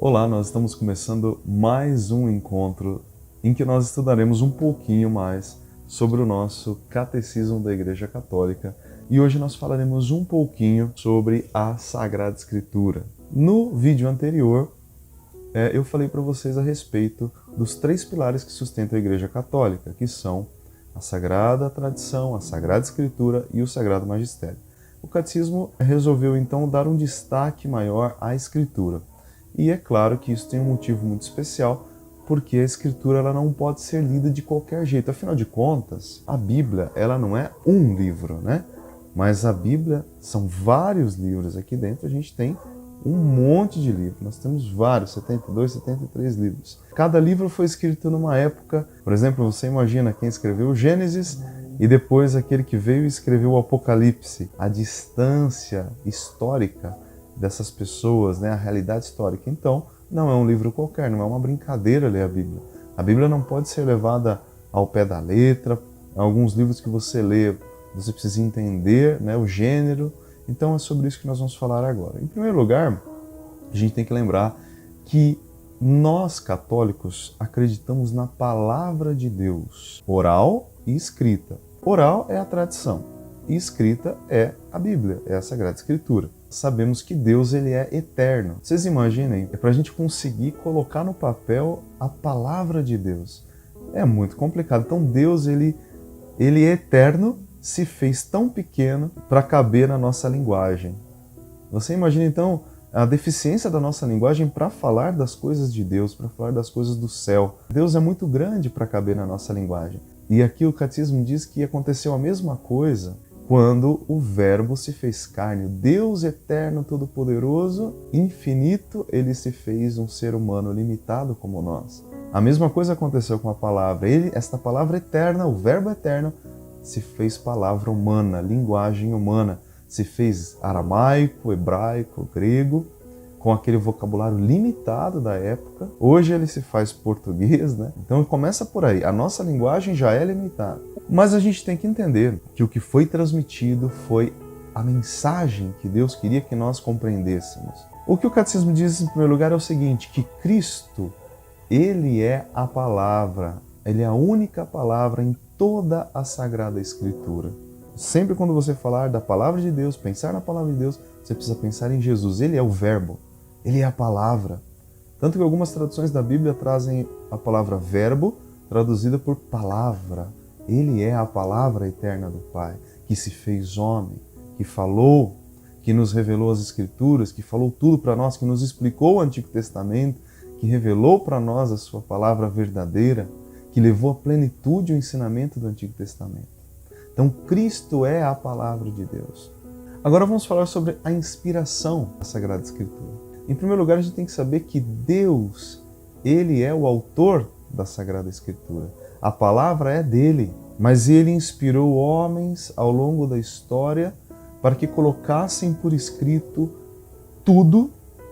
Olá, nós estamos começando mais um encontro em que nós estudaremos um pouquinho mais sobre o nosso Catecismo da Igreja Católica e hoje nós falaremos um pouquinho sobre a Sagrada Escritura. No vídeo anterior, eu falei para vocês a respeito dos três pilares que sustentam a Igreja Católica, que são a Sagrada Tradição, a Sagrada Escritura e o Sagrado Magistério. O Catecismo resolveu então dar um destaque maior à Escritura. E é claro que isso tem um motivo muito especial, porque a Escritura ela não pode ser lida de qualquer jeito. Afinal de contas, a Bíblia ela não é um livro, né? Mas a Bíblia são vários livros. Aqui dentro a gente tem um monte de livros. Nós temos vários, 72, 73 livros. Cada livro foi escrito numa época. Por exemplo, você imagina quem escreveu o Gênesis e depois aquele que veio e escreveu o Apocalipse. A distância histórica dessas pessoas, né, a realidade histórica. Então, não é um livro qualquer, não é uma brincadeira ler a Bíblia. A Bíblia não pode ser levada ao pé da letra. Alguns livros que você lê, você precisa entender, né, o gênero. Então é sobre isso que nós vamos falar agora. Em primeiro lugar, a gente tem que lembrar que nós católicos acreditamos na palavra de Deus, oral e escrita. Oral é a tradição e escrita é a Bíblia, é a Sagrada Escritura. Sabemos que Deus ele é eterno. Vocês imaginem, é para a gente conseguir colocar no papel a palavra de Deus. É muito complicado. Então Deus ele é eterno, se fez tão pequeno para caber na nossa linguagem. Você imagina então a deficiência da nossa linguagem para falar das coisas de Deus, para falar das coisas do céu. Deus é muito grande para caber na nossa linguagem. E aqui o Catecismo diz que aconteceu a mesma coisa quando o Verbo se fez carne. Deus eterno, todo-poderoso, infinito, ele se fez um ser humano limitado como nós. A mesma coisa aconteceu com a palavra. Esta palavra eterna, o Verbo eterno, se fez palavra humana, linguagem humana. Se fez aramaico, hebraico, grego, com aquele vocabulário limitado da época. Hoje ele se faz português, né? Então começa por aí. A nossa linguagem já é limitada. Mas a gente tem que entender que o que foi transmitido foi a mensagem que Deus queria que nós compreendêssemos. O que o Catecismo diz em primeiro lugar é o seguinte, que Cristo, ele é a palavra, ele é a única palavra em toda a Sagrada Escritura. Sempre quando você falar da palavra de Deus, pensar na palavra de Deus, você precisa pensar em Jesus. Ele é o Verbo, ele é a palavra. Tanto que algumas traduções da Bíblia trazem a palavra verbo, traduzida por palavra. Ele é a palavra eterna do Pai, que se fez homem, que falou, que nos revelou as Escrituras, que falou tudo para nós, que nos explicou o Antigo Testamento, que revelou para nós a sua palavra verdadeira, que levou à plenitude o ensinamento do Antigo Testamento. Então, Cristo é a palavra de Deus. Agora vamos falar sobre a inspiração da Sagrada Escritura. Em primeiro lugar, a gente tem que saber que Deus, ele é o autor da Sagrada Escritura. A palavra é dele, mas ele inspirou homens ao longo da história para que colocassem por escrito tudo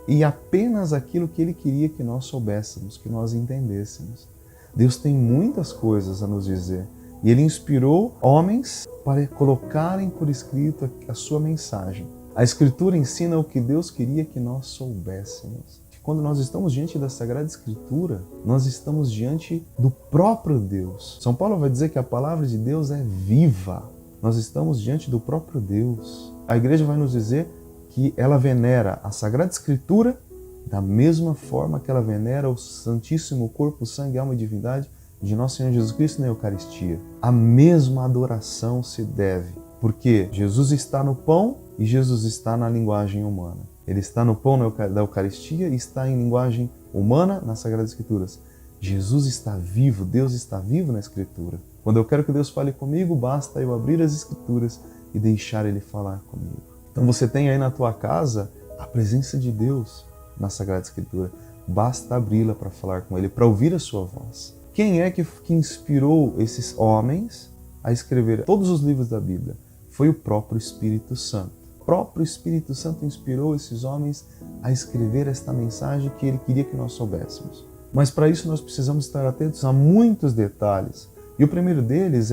e apenas aquilo que ele queria que nós soubéssemos, que nós entendêssemos. Deus tem muitas coisas a nos dizer e ele inspirou homens para colocarem por escrito a sua mensagem. A Escritura ensina o que Deus queria que nós soubéssemos. Quando nós estamos diante da Sagrada Escritura, nós estamos diante do próprio Deus. São Paulo vai dizer que a palavra de Deus é viva. Nós estamos diante do próprio Deus. A igreja vai nos dizer que ela venera a Sagrada Escritura da mesma forma que ela venera o Santíssimo Corpo, Sangue, Alma e Divindade de Nosso Senhor Jesus Cristo na Eucaristia. A mesma adoração se deve, porque Jesus está no pão e Jesus está na linguagem humana. Ele está no pão da Eucaristia e está em linguagem humana nas Sagradas Escrituras. Jesus está vivo, Deus está vivo na Escritura. Quando eu quero que Deus fale comigo, basta eu abrir as Escrituras e deixar Ele falar comigo. Então você tem aí na tua casa a presença de Deus na Sagrada Escritura. Basta abri-la para falar com Ele, para ouvir a sua voz. Quem é que inspirou esses homens a escrever todos os livros da Bíblia? Foi o próprio Espírito Santo. O próprio Espírito Santo inspirou esses homens a escrever esta mensagem que ele queria que nós soubéssemos. Mas para isso nós precisamos estar atentos a muitos detalhes. E o primeiro deles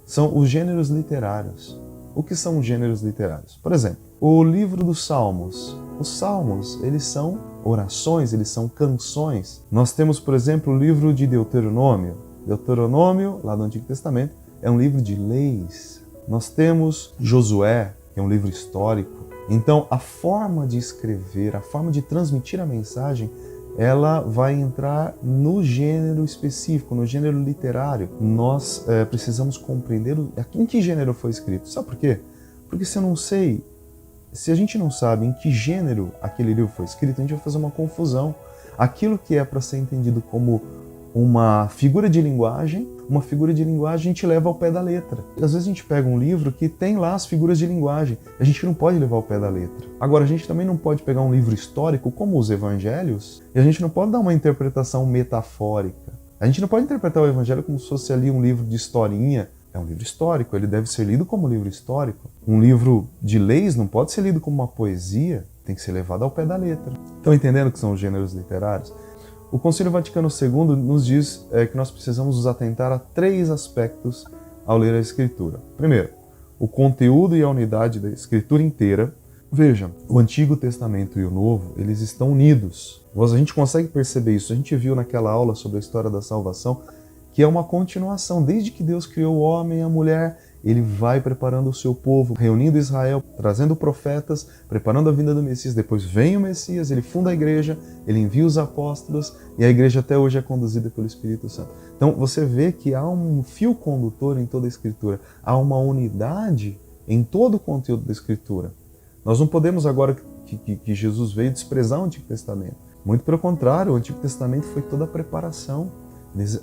são os gêneros literários. O que são os gêneros literários? Por exemplo, o livro dos Salmos. Os salmos, eles são orações, eles são canções. Nós temos, por exemplo, o livro de Deuteronômio. Deuteronômio, lá do Antigo Testamento, é um livro de leis. Nós temos Josué, que é um livro histórico. Então, a forma de escrever, a forma de transmitir a mensagem, ela vai entrar no gênero específico, no gênero literário. Nós precisamos compreender em que gênero foi escrito. Sabe por quê? Porque se a gente não sabe em que gênero aquele livro foi escrito, a gente vai fazer uma confusão. Aquilo que é para ser entendido como uma figura de linguagem a gente leva ao pé da letra. Às vezes a gente pega um livro que tem lá as figuras de linguagem, a gente não pode levar ao pé da letra. Agora, a gente também não pode pegar um livro histórico, como os evangelhos, e a gente não pode dar uma interpretação metafórica. A gente não pode interpretar o evangelho como se fosse ali um livro de historinha. É um livro histórico, ele deve ser lido como livro histórico. Um livro de leis não pode ser lido como uma poesia, tem que ser levado ao pé da letra. Estão entendendo o que são os gêneros literários? O Concílio Vaticano II nos diz que nós precisamos nos atentar a 3 aspectos ao ler a Escritura. Primeiro, o conteúdo e a unidade da Escritura inteira. Veja, o Antigo Testamento e o Novo, eles estão unidos. A gente consegue perceber isso. A gente viu naquela aula sobre a história da salvação que é uma continuação. Desde que Deus criou o homem e a mulher, ele vai preparando o seu povo, reunindo Israel, trazendo profetas, preparando a vinda do Messias. Depois vem o Messias, ele funda a igreja, ele envia os apóstolos e a igreja até hoje é conduzida pelo Espírito Santo. Então você vê que há um fio condutor em toda a Escritura, há uma unidade em todo o conteúdo da Escritura. Nós não podemos agora que Jesus veio desprezar o Antigo Testamento. Muito pelo contrário, o Antigo Testamento foi toda a preparação,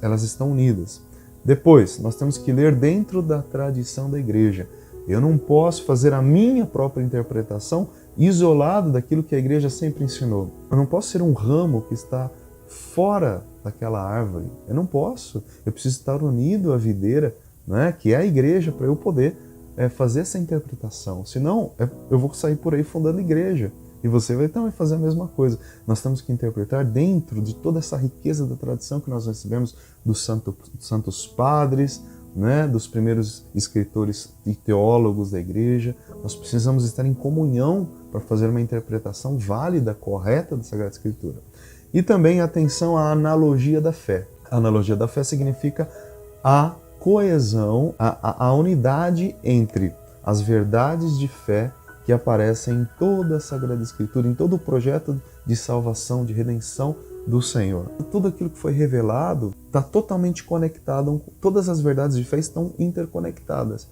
elas estão unidas. Depois, nós temos que ler dentro da tradição da igreja. Eu não posso fazer a minha própria interpretação isolado daquilo que a igreja sempre ensinou. Eu não posso ser um ramo que está fora daquela árvore. Eu não posso. Eu preciso estar unido à videira, né, que é a igreja, para eu poder fazer essa interpretação. Senão, eu vou sair por aí fundando igreja. E você vai também fazer a mesma coisa. Nós temos que interpretar dentro de toda essa riqueza da tradição que nós recebemos dos santos padres, né, dos primeiros escritores e teólogos da igreja. Nós precisamos estar em comunhão para fazer uma interpretação válida, correta da Sagrada Escritura. E também atenção à analogia da fé. A analogia da fé significa a coesão, a unidade entre as verdades de fé que aparecem em toda a Sagrada Escritura, em todo o projeto de salvação, de redenção do Senhor. Tudo aquilo que foi revelado está totalmente conectado, todas as verdades de fé estão interconectadas.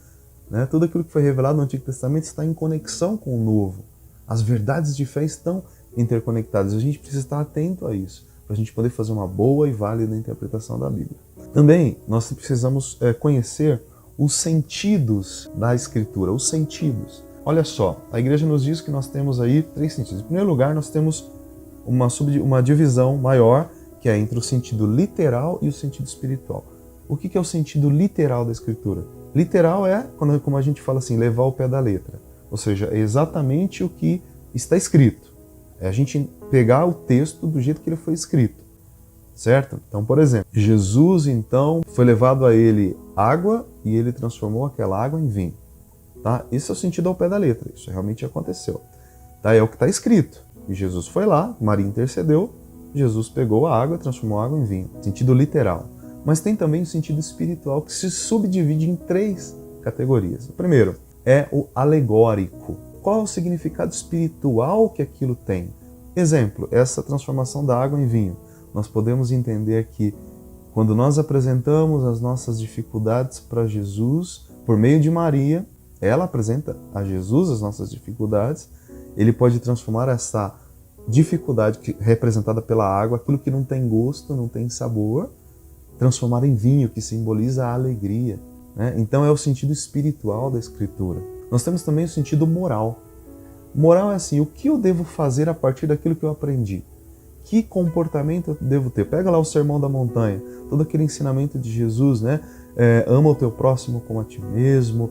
Né? Tudo aquilo que foi revelado no Antigo Testamento está em conexão com o Novo. As verdades de fé estão interconectadas. A gente precisa estar atento a isso, para a gente poder fazer uma boa e válida interpretação da Bíblia. Também nós precisamos conhecer os sentidos da Escritura, os sentidos. Olha só, a igreja nos diz que nós temos aí 3 sentidos. Em primeiro lugar, nós temos uma divisão maior, que é entre o sentido literal e o sentido espiritual. O que é o sentido literal da Escritura? Literal é, como a gente fala assim, levar ao pé da letra. Ou seja, é exatamente o que está escrito. É a gente pegar o texto do jeito que ele foi escrito. Certo? Então, por exemplo, Jesus, então, foi levado a ele água e ele transformou aquela água em vinho. Tá? Esse é o sentido ao pé da letra, isso realmente aconteceu. Tá? É o que está escrito. E Jesus foi lá, Maria intercedeu, Jesus pegou a água e transformou a água em vinho. Sentido literal. Mas tem também o sentido espiritual, que se subdivide em 3 categorias. O primeiro é o alegórico. Qual é o significado espiritual que aquilo tem? Exemplo, essa transformação da água em vinho. Nós podemos entender que quando nós apresentamos as nossas dificuldades para Jesus, por meio de Maria, ela apresenta a Jesus as nossas dificuldades, ele pode transformar essa dificuldade representada pela água, aquilo que não tem gosto, não tem sabor, transformar em vinho, que simboliza a alegria. Né? Então é o sentido espiritual da Escritura. Nós temos também o sentido moral. Moral é assim, o que eu devo fazer a partir daquilo que eu aprendi? Que comportamento eu devo ter? Pega lá o Sermão da Montanha, todo aquele ensinamento de Jesus, né? Ama o teu próximo como a ti mesmo,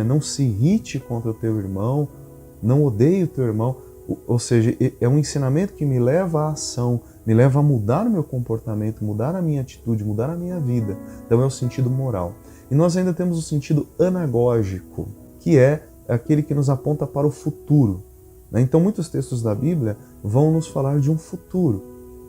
não se irrite contra o teu irmão, não odeie o teu irmão. Ou seja, é um ensinamento que me leva à ação, me leva a mudar o meu comportamento, mudar a minha atitude, mudar a minha vida. Então é o sentido moral. E nós ainda temos o sentido anagógico, que é aquele que nos aponta para o futuro. né? Então muitos textos da Bíblia vão nos falar de um futuro.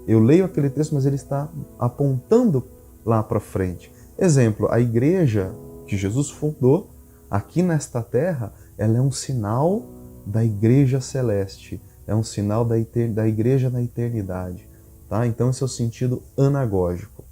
Eu leio aquele texto, mas ele está apontando lá para frente. Exemplo, a igreja que Jesus fundou aqui nesta terra, ela é um sinal da igreja celeste, é um sinal da igreja na eternidade. Tá? Então esse é o sentido anagógico.